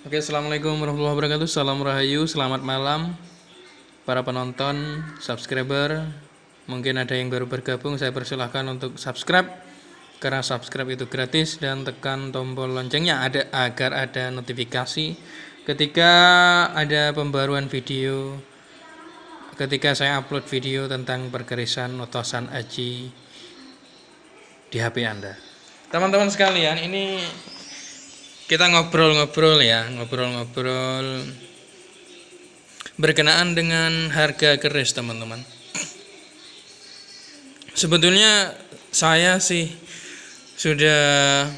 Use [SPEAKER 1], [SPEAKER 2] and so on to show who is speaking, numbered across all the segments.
[SPEAKER 1] Oke, assalamualaikum warahmatullahi wabarakatuh. Salam Rahayu, selamat malam para penonton, subscriber. Mungkin ada yang baru bergabung, saya persilahkan untuk subscribe karena subscribe itu gratis dan tekan tombol loncengnya agar ada notifikasi ketika ada pembaruan video, ketika saya upload video tentang pergerisan notosan aji di HP Anda. Teman-teman sekalian, ini kita ngobrol-ngobrol berkenaan dengan harga keris, teman-teman. Sebetulnya saya sih sudah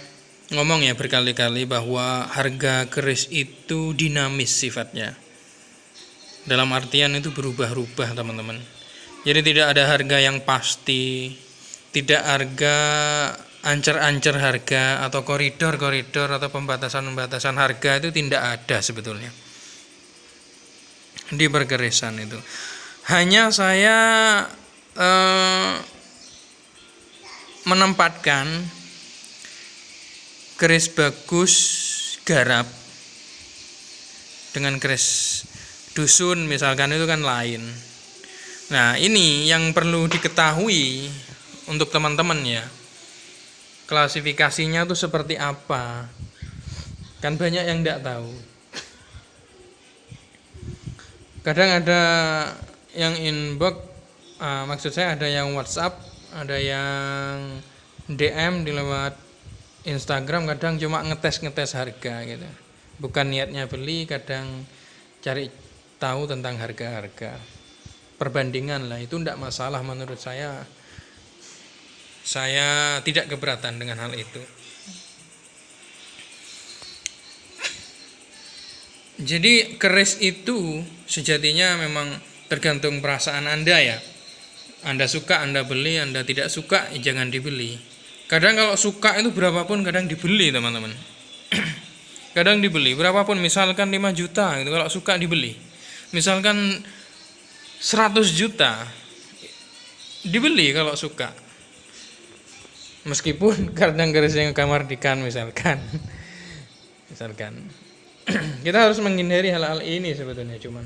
[SPEAKER 1] ngomong ya berkali-kali bahwa harga keris itu dinamis sifatnya. Dalam artian itu berubah-ubah, teman-teman. Jadi tidak ada harga yang pasti, tidak harga ancer-ancer harga atau koridor-koridor atau pembatasan-pembatasan harga itu tidak ada sebetulnya di perkerisan itu. Hanya saya menempatkan keris bagus garap dengan keris dusun misalkan itu kan lain. Nah, ini yang perlu diketahui untuk teman-teman ya. Klasifikasinya tuh seperti apa? Kan banyak yang tidak tahu. Kadang ada yang inbox, maksud saya ada yang WhatsApp, ada yang DM di lewat Instagram, kadang cuma ngetes harga gitu. Bukan niatnya beli, kadang cari tahu tentang harga-harga. Perbandingan lah, itu tidak masalah menurut saya. Saya tidak keberatan dengan hal itu. Jadi keris itu sejatinya memang tergantung perasaan Anda ya. Anda suka Anda beli, Anda tidak suka jangan dibeli. Kadang kalau suka itu berapapun kadang dibeli, teman-teman. Kadang dibeli berapapun, misalkan 5 juta gitu, kalau suka dibeli. Misalkan 100 juta dibeli kalau suka. Meskipun kadang kerisnya Kamardikan misalkan kita harus menghindari hal-hal ini sebetulnya, cuman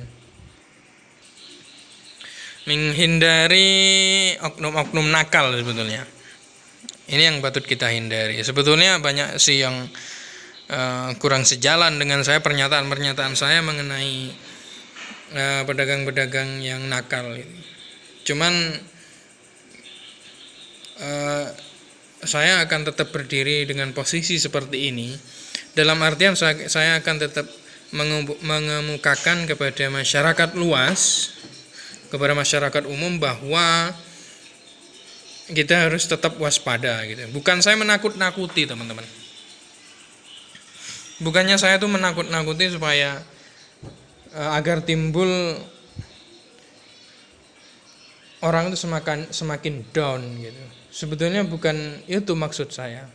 [SPEAKER 1] menghindari oknum-oknum nakal sebetulnya. Ini yang patut kita hindari. Sebetulnya banyak sih yang kurang sejalan dengan saya, pernyataan-pernyataan saya mengenai pedagang-pedagang yang nakal. Cuman saya akan tetap berdiri dengan posisi seperti ini. Dalam artian saya akan tetap mengemukakan kepada masyarakat luas, kepada masyarakat umum bahwa kita harus tetap waspada gitu. Bukan saya menakut-nakuti, teman-teman. Bukannya saya tuh menakut-nakuti supaya agar timbul orang itu semakin down gitu. Sebetulnya bukan itu maksud saya.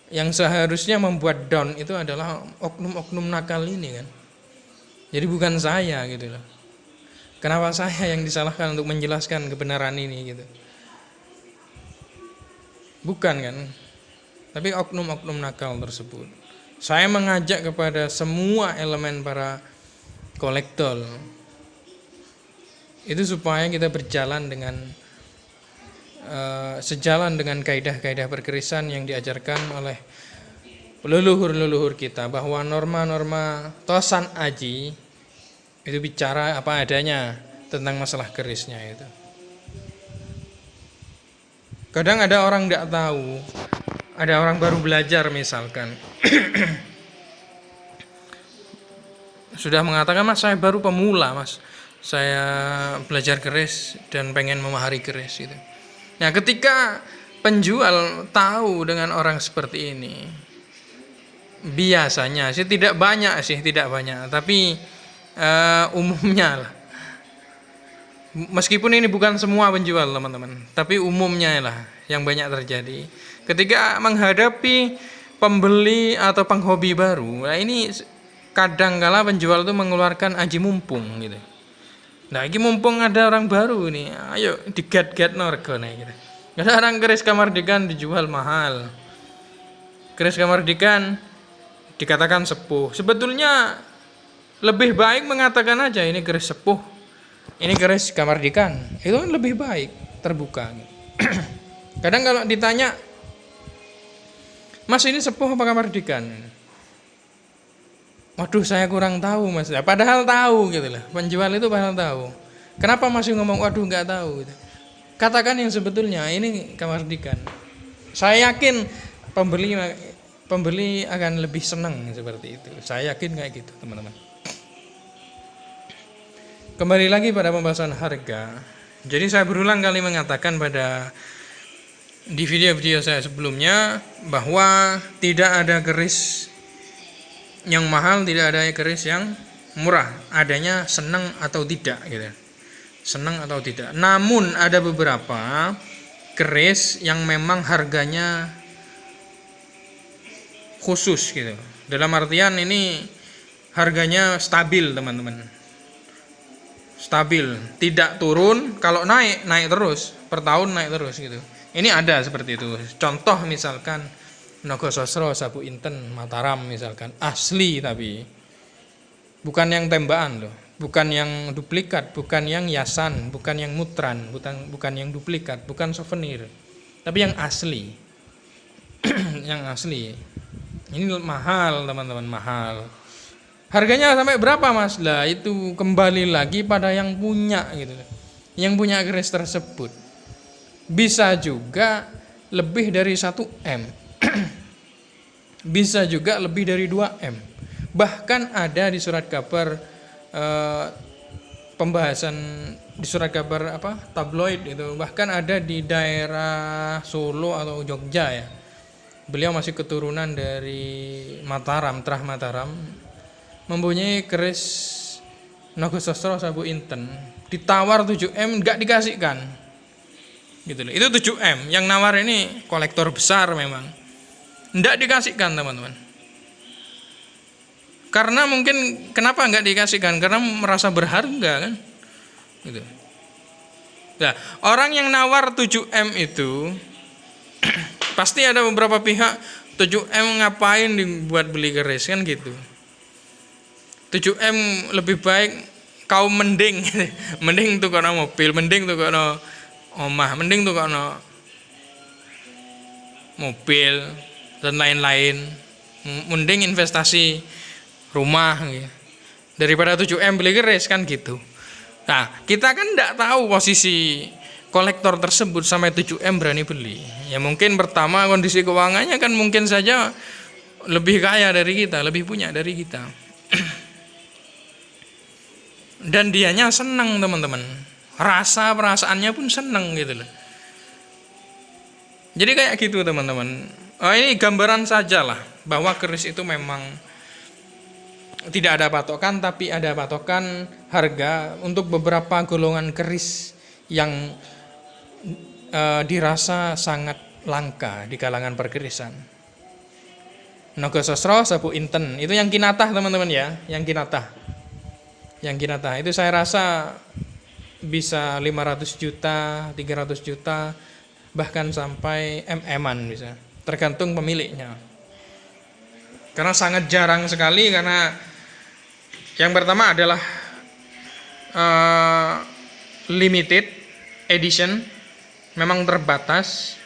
[SPEAKER 1] Yang seharusnya membuat down itu adalah oknum-oknum nakal ini kan. Jadi bukan saya gitu loh. Kenapa saya yang disalahkan untuk menjelaskan kebenaran ini gitu? Bukan kan? Tapi oknum-oknum nakal tersebut. Saya mengajak kepada semua elemen para kolektor itu supaya kita berjalan dengan sejalan dengan kaidah-kaidah perkerisan yang diajarkan oleh leluhur-leluhur kita, bahwa norma-norma tosan aji itu bicara apa adanya tentang masalah kerisnya itu. Kadang ada orang tidak tahu, ada orang baru belajar misalkan sudah mengatakan, "Mas, saya baru pemula, Mas. Saya belajar keris dan pengen memahari keris itu." Nah, ketika penjual tahu dengan orang seperti ini, biasanya sih tidak banyak, tapi umumnya lah. Meskipun ini bukan semua penjual, teman-teman, tapi umumnya lah yang banyak terjadi. Ketika menghadapi pembeli atau penghobi baru, nah ini kadang-kala penjual itu mengeluarkan aji mumpung gitu. Nah, ini mumpung ada orang baru nih, ayo digat-gat norgo nih gitu. Ada orang keris Kamardikan dijual mahal. Keris Kamardikan dikatakan sepuh. Sebetulnya lebih baik mengatakan aja ini keris sepuh, ini keris Kamardikan. Itu kan lebih baik, terbuka. Kadang kalau ditanya, Mas ini sepuh apa Kamardikan? Waduh, saya kurang tahu Mas. Ya, padahal tahu gitu lah. Penjual itu padahal tahu. Kenapa masih ngomong waduh nggak tahu gitu. Katakan yang sebetulnya ini Kamardikan. Saya yakin pembeli akan lebih senang seperti itu. Saya yakin kayak gitu, teman-teman. Kembali lagi pada pembahasan harga. Jadi saya berulang kali mengatakan di video-video saya sebelumnya bahwa tidak ada keris yang mahal, tidak ada keris yang murah. Adanya senang atau tidak gitu. Senang atau tidak. Namun ada beberapa keris yang memang harganya khusus gitu. Dalam artian ini harganya stabil, teman-teman. Stabil, tidak turun, kalau naik terus, per tahun naik terus gitu. Ini ada seperti itu. Contoh misalkan Nogososro Sabu Inten Mataram misalkan, asli tapi bukan yang tembakan loh, bukan yang duplikat, bukan yang hiasan, bukan yang mutran, bukan yang duplikat, bukan souvenir, tapi yang asli. Yang asli. Ini mahal, teman-teman, mahal. Harganya sampai berapa, Mas? Lah itu kembali lagi pada yang punya gitu. Yang punya keris tersebut. Bisa juga lebih dari 1M. Bisa juga lebih dari 2M. Bahkan ada di surat kabar pembahasan di surat kabar tabloid itu, bahkan ada di daerah Solo atau Jogja ya. Beliau masih keturunan dari Mataram, Trah Mataram, mempunyai keris Nogososro Sabu Inten, ditawar 7M enggak dikasihkan. Gitu loh. Itu 7M, yang nawar ini kolektor besar memang. Enggak dikasihkan, teman-teman. Karena mungkin kenapa enggak dikasihkan? Karena merasa berharga kan. Gitu. Nah, orang yang nawar 7M itu pasti ada beberapa pihak 7M ngapain dibuat beli keris kan gitu. 7M lebih baik kaum mending. Mending tuh karena mobil, mending tuh karena omah, mending tuh karena mobil dan lain-lain. Mending investasi rumah gitu. Daripada 7M beli keris kan gitu. Nah, kita kan enggak tahu posisi kolektor tersebut sampai 7M berani beli. Ya mungkin pertama kondisi keuangannya kan mungkin saja lebih kaya dari kita, lebih punya dari kita. Dan dianya senang, teman-teman. Perasaannya pun senang gitu loh. Jadi kayak gitu, teman-teman. Ini gambaran sajalah bahwa keris itu memang tidak ada patokan, tapi ada patokan harga untuk beberapa golongan keris yang dirasa sangat langka di kalangan perkerisan. Nogososro Sabu Inten itu yang kinatah, teman-teman ya, yang kinatah. Yang kinatah itu saya rasa bisa 500 juta, 300 juta, bahkan sampai MM-an bisa, tergantung pemiliknya. Karena sangat jarang sekali, karena yang pertama adalah limited edition, memang terbatas,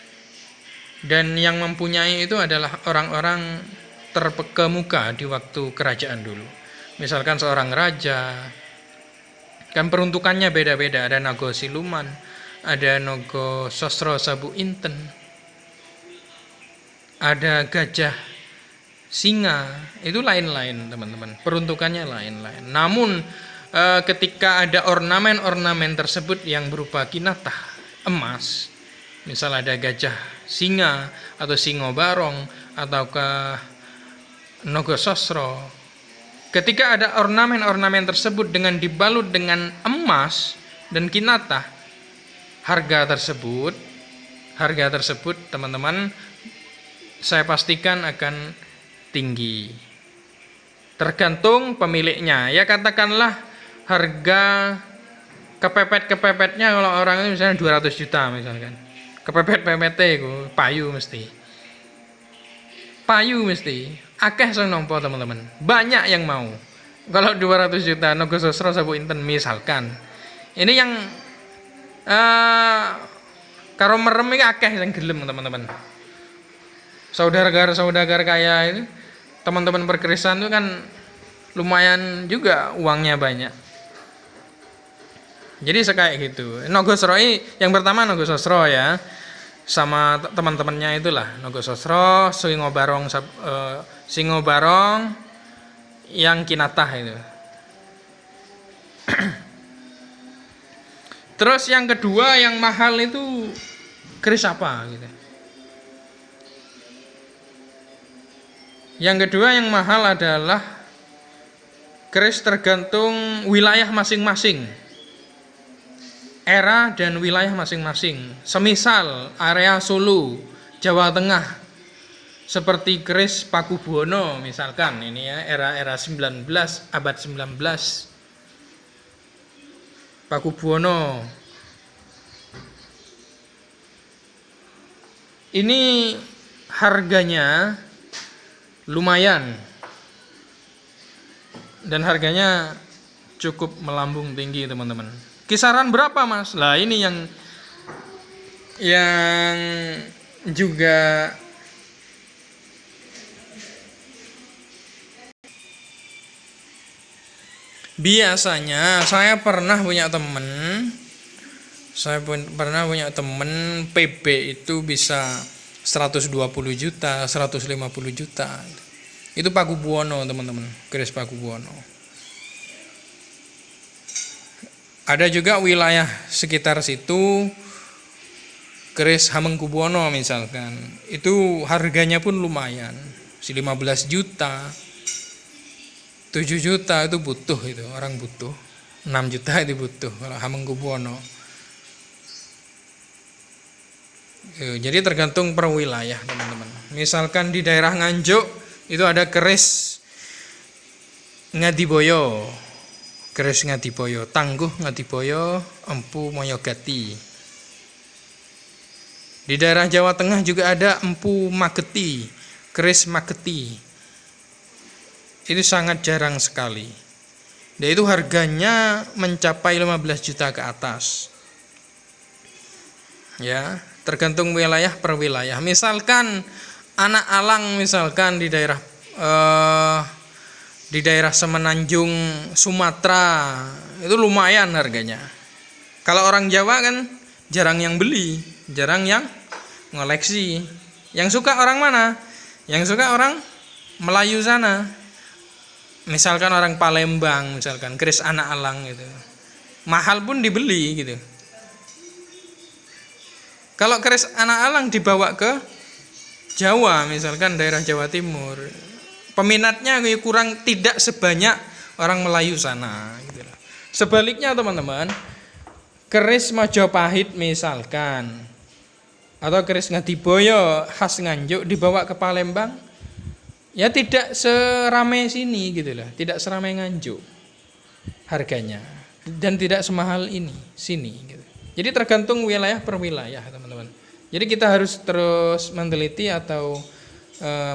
[SPEAKER 1] dan yang mempunyai itu adalah orang-orang terkemuka di waktu kerajaan dulu. Misalkan seorang raja, kan peruntukannya beda-beda, ada Nago Siluman, ada Nogososro Sabu Inten, ada Gajah Singa, itu lain-lain, teman-teman, peruntukannya lain-lain. Namun ketika ada ornamen-ornamen tersebut yang berupa kinatah emas, misal ada Gajah Singa atau Singo Barong ataukah Nogososro, ketika ada ornamen-ornamen tersebut dengan dibalut dengan emas dan kinatah, harga tersebut teman-teman, saya pastikan akan tinggi. Tergantung pemiliknya. Ya katakanlah harga kepepet-kepepetnya, kalau orang itu misalnya 200 juta misalkan. Kepepet-pepetnya itu payu mesti. payu mesti akeh sing nampa teman-teman. Banyak yang mau. Kalau 200 juta Nogososro sabu inten misalkan. Ini yang karo merem iki akeh sing gelem teman-teman. Saudagar kaya itu teman-teman perkerisan itu kan lumayan juga uangnya banyak. Jadi kayak gitu. Nogososro ini yang pertama Nogososro ya. Sama teman-temannya itulah Nogososro, Singo Barong yang Kinatah itu. Terus yang kedua yang mahal itu keris apa gitu. Yang kedua yang mahal adalah keris tergantung wilayah masing-masing. Era dan wilayah masing-masing. Semisal area Solo, Jawa Tengah, seperti keris Pakubuwono misalkan, ini ya era 19 abad 19. Pakubuwono. Ini harganya lumayan. Dan harganya cukup melambung tinggi, teman-teman. Kisaran berapa, Mas? Lah ini yang juga biasanya saya pernah punya temen PB itu bisa 120 juta, 150 juta. Itu Pakubuwono, teman-teman, keris Pakubuwono. Ada juga wilayah sekitar situ keris Hamengkubuwono misalkan. Itu harganya pun lumayan. 15 juta. 7 juta itu butuh, itu orang butuh. 6 juta itu butuh kalau Hamengkubuwono. Jadi tergantung per wilayah, teman-teman. Misalkan di daerah Nganjuk itu ada keris Ngadiboyo. Keris Ngadiboyo, Tangguh Ngadiboyo, Empu Moyogati. Di daerah Jawa Tengah juga ada Empu Mageti, keris Mageti. Itu sangat jarang sekali. Dan itu harganya mencapai 15 juta ke atas. Ya, tergantung wilayah per wilayah. Misalkan anak alang misalkan di daerah Semenanjung Sumatera itu lumayan harganya. Kalau orang Jawa kan jarang yang beli, jarang yang ngoleksi. Yang suka orang mana? Yang suka orang Melayu sana. Misalkan orang Palembang, misalkan keris anak alang gitu. Mahal pun dibeli gitu. Kalau keris anak alang dibawa ke Jawa, misalkan daerah Jawa Timur, peminatnya kurang, tidak sebanyak orang Melayu sana gitu. Sebaliknya teman-teman, keris Majapahit misalkan atau keris Ngadiboyo khas Nganjuk dibawa ke Palembang, ya tidak seramai sini gitu lah, tidak seramai Nganjuk harganya dan tidak semahal ini sini gitu. Jadi tergantung wilayah per wilayah, teman-teman. Jadi kita harus terus meneliti atau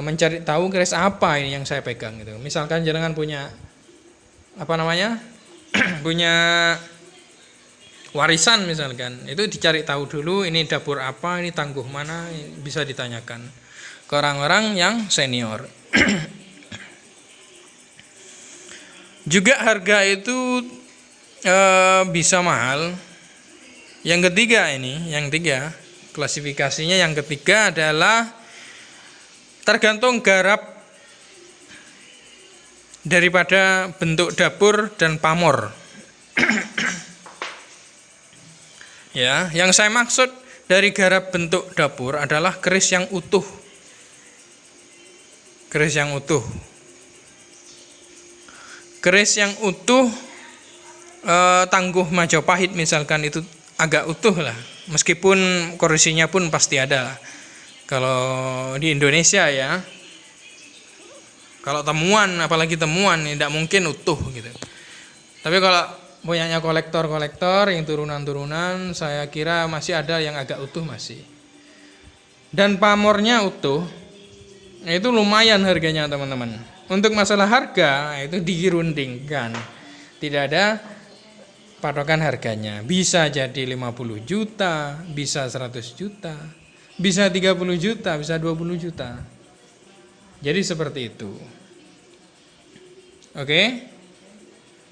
[SPEAKER 1] mencari tahu keris apa ini yang saya pegang gitu. Misalkan jenengan punya punya warisan misalkan, itu dicari tahu dulu ini dapur apa, ini tangguh mana, bisa ditanyakan ke orang-orang yang senior. Juga harga itu bisa mahal. Yang ketiga klasifikasinya yang ketiga adalah tergantung garap daripada bentuk dapur dan pamor. Ya, yang saya maksud dari garap bentuk dapur adalah keris yang utuh. Keris yang utuh. Keris yang utuh Tangguh Majapahit misalkan itu agak utuh lah. Meskipun korosinya pun pasti ada. Kalau di Indonesia ya, kalau temuan, apalagi temuan, tidak mungkin utuh gitu. Tapi kalau punyanya kolektor yang turunan-turunan, saya kira masih ada yang agak utuh masih. Dan pamornya utuh. Nah, itu lumayan harganya teman-teman. Untuk masalah harga itu dirundingkan. Tidak ada patokan harganya. Bisa jadi 50 juta, bisa 100 juta, bisa 30 juta, bisa 20 juta. Jadi seperti itu. Oke.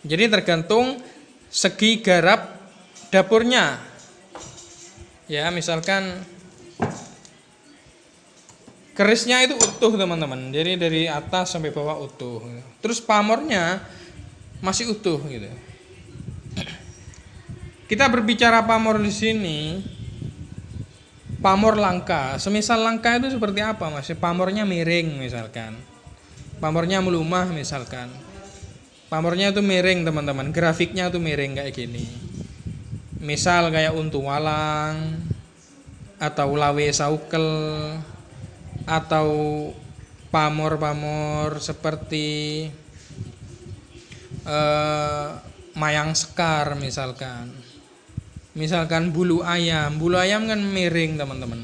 [SPEAKER 1] Jadi tergantung segi garap dapurnya. Ya, misalkan kerisnya itu utuh teman-teman. Jadi dari atas sampai bawah utuh. Terus pamornya masih utuh gitu. Kita berbicara pamor di sini, pamor langka. Semisal langka itu seperti apa, Mas? Pamornya miring misalkan. Pamornya melumah misalkan. Pamornya itu miring teman-teman. Grafiknya itu miring kayak gini. Misal kayak untu walang atau lawe saukel atau pamor-pamor seperti mayang sekar misalkan bulu ayam kan miring teman-teman.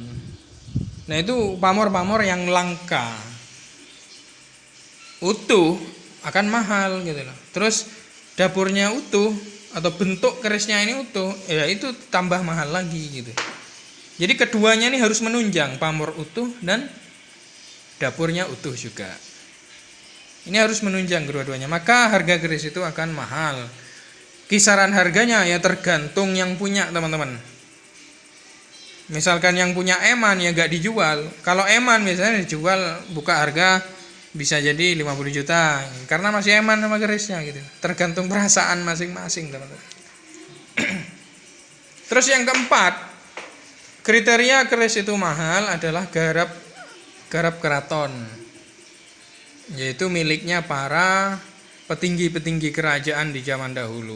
[SPEAKER 1] Nah itu pamor-pamor yang langka, utuh akan mahal gitu loh. Terus dapurnya utuh atau bentuk kerisnya ini utuh, ya itu tambah mahal lagi gitu. Jadi keduanya ini harus menunjang, pamor utuh dan dapurnya utuh juga. Ini harus menunjang kedua-duanya. Maka harga keris itu akan mahal. Kisaran harganya ya tergantung yang punya teman-teman. Misalkan yang punya eman ya gak dijual. Kalau eman misalnya dijual buka harga bisa jadi 50 juta. Karena masih eman sama kerisnya gitu. Tergantung perasaan masing-masing teman-teman. Terus yang keempat, kriteria keris itu mahal adalah garap keraton, yaitu miliknya para petinggi-petinggi kerajaan di zaman dahulu.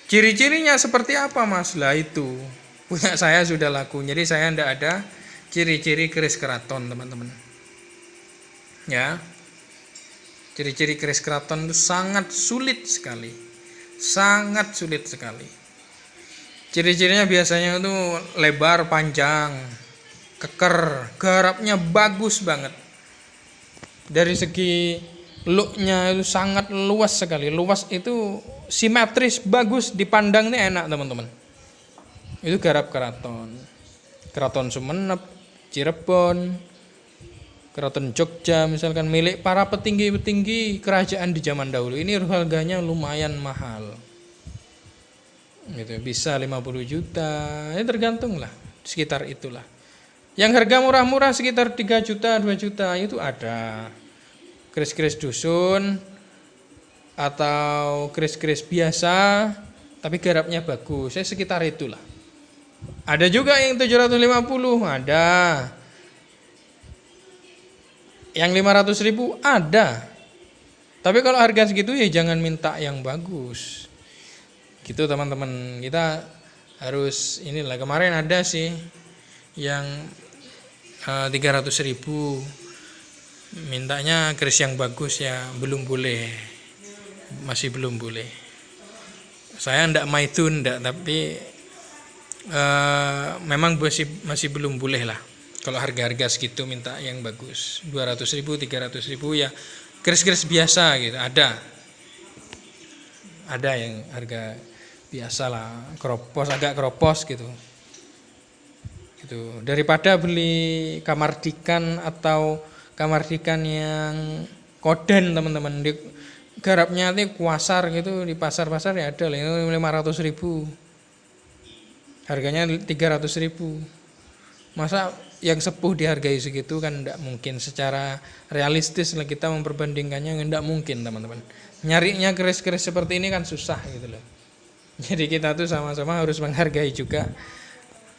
[SPEAKER 1] Ciri-cirinya seperti apa, Mas? Lah itu punya saya sudah laku, jadi saya tidak ada ciri-ciri keris keraton teman-teman. Ya, ciri-ciri keris keraton itu sangat sulit sekali, sangat sulit sekali. Ciri-cirinya biasanya itu lebar, panjang, keker, garapnya bagus banget. Dari segi looknya itu sangat luas sekali. Luas itu simetris, bagus, dipandang ini enak teman-teman. Itu garap keraton. Keraton Sumenep, Cirebon, Keraton Jogja misalkan milik para petinggi-petinggi kerajaan di zaman dahulu. Ini harganya lumayan mahal. Gitu, bisa 50 juta. Ya tergantung lah, sekitar itulah. Yang harga murah-murah sekitar 3 juta, 2 juta itu ada. Keris-keris dusun atau keris-keris biasa tapi garapnya bagus. Saya sekitar itulah. Ada juga yang 750, ada. Yang 500.000 ada. Tapi kalau harga segitu ya jangan minta yang bagus. Gitu teman-teman. Kita harus inilah, kemarin ada sih yang 300.000 mintanya keris yang bagus ya belum boleh, masih belum boleh. Saya ndak maitun ndak, tapi memang masih belum boleh lah. Kalau harga-harga segitu minta yang bagus 200.000, 300.000 ya keris-keris biasa gitu. Ada yang harga biasa lah, agak keropos gitu. Daripada beli kamardikan atau kamardikan yang koden teman-teman, di garapnya itu kuasar gitu, di pasar-pasar ya ada 500.000, harganya 300.000. Masa yang sepuh dihargai segitu kan tidak mungkin. Secara realistis lah kita memperbandingkannya, tidak mungkin teman-teman. Nyarinya keris-keris seperti ini kan susah gitu loh. Jadi kita tuh sama-sama harus menghargai juga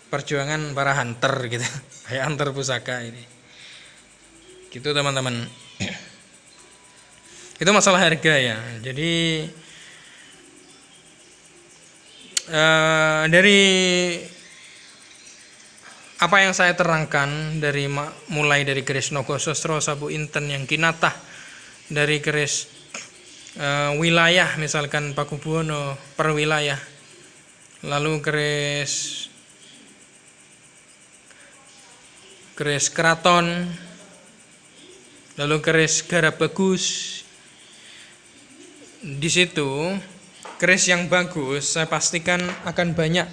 [SPEAKER 1] perjuangan para hunter gitu, kayak hunter pusaka ini. Gitu teman-teman. Itu masalah harga ya. Jadi dari apa yang saya terangkan, mulai dari keris Nogosostro, Sabu Inten yang kinatah, dari keris wilayah misalkan Pakubuwono per wilayah, lalu keris keris keraton, lalu keris garap bagus. Di situ keris yang bagus saya pastikan akan banyak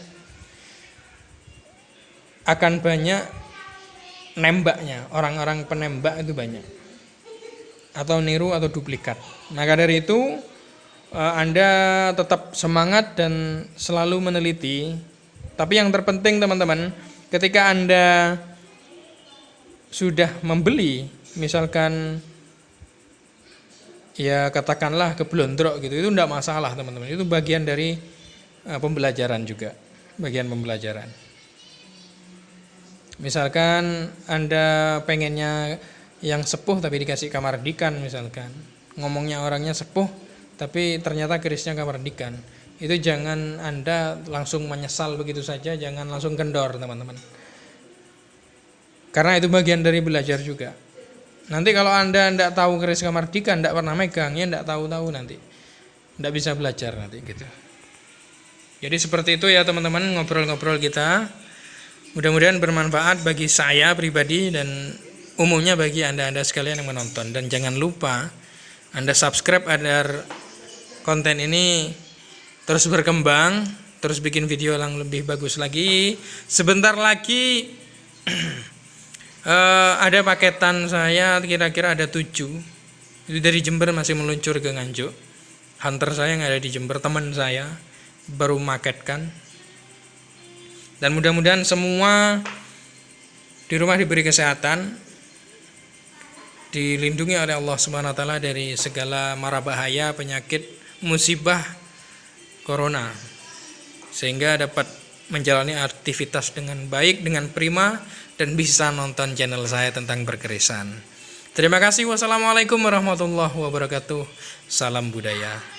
[SPEAKER 1] nembaknya, orang-orang penembak itu banyak, atau niru atau duplikat. Maka dari itu Anda tetap semangat dan selalu meneliti. Tapi yang terpenting teman-teman, ketika Anda sudah membeli, misalkan ya katakanlah keblondrok gitu, itu enggak masalah teman-teman. Itu bagian dari pembelajaran juga, bagian pembelajaran. Misalkan Anda pengennya yang sepuh tapi dikasih kamardikan misalkan. Ngomongnya orangnya sepuh tapi ternyata kerisnya kamardikan. Itu jangan Anda langsung menyesal begitu saja, jangan langsung kendor teman-teman. Karena itu bagian dari belajar juga. Nanti kalau Anda tidak tahu keris kamardikan, tidak pernah megang, ya tidak tahu-tahu nanti, tidak bisa belajar nanti gitu. Jadi seperti itu ya teman-teman ngobrol-ngobrol kita. Mudah-mudahan bermanfaat bagi saya pribadi dan umumnya bagi Anda-Anda sekalian yang menonton. Dan jangan lupa Anda subscribe agar konten ini terus berkembang, terus bikin video yang lebih bagus lagi. Sebentar lagi ada paketan saya, kira-kira ada 7. Itu dari Jember masih meluncur ke Nganjuk. Hunter saya yang ada di Jember, teman saya baru maketkan. Dan mudah-mudahan semua di rumah diberi kesehatan, dilindungi oleh Allah Subhanahu wa taala dari segala mara bahaya, penyakit, musibah corona, sehingga dapat menjalani aktivitas dengan baik, dengan prima, dan bisa nonton channel saya tentang berkerisan. Terima kasih. Wassalamualaikum warahmatullahi wabarakatuh. Salam budaya.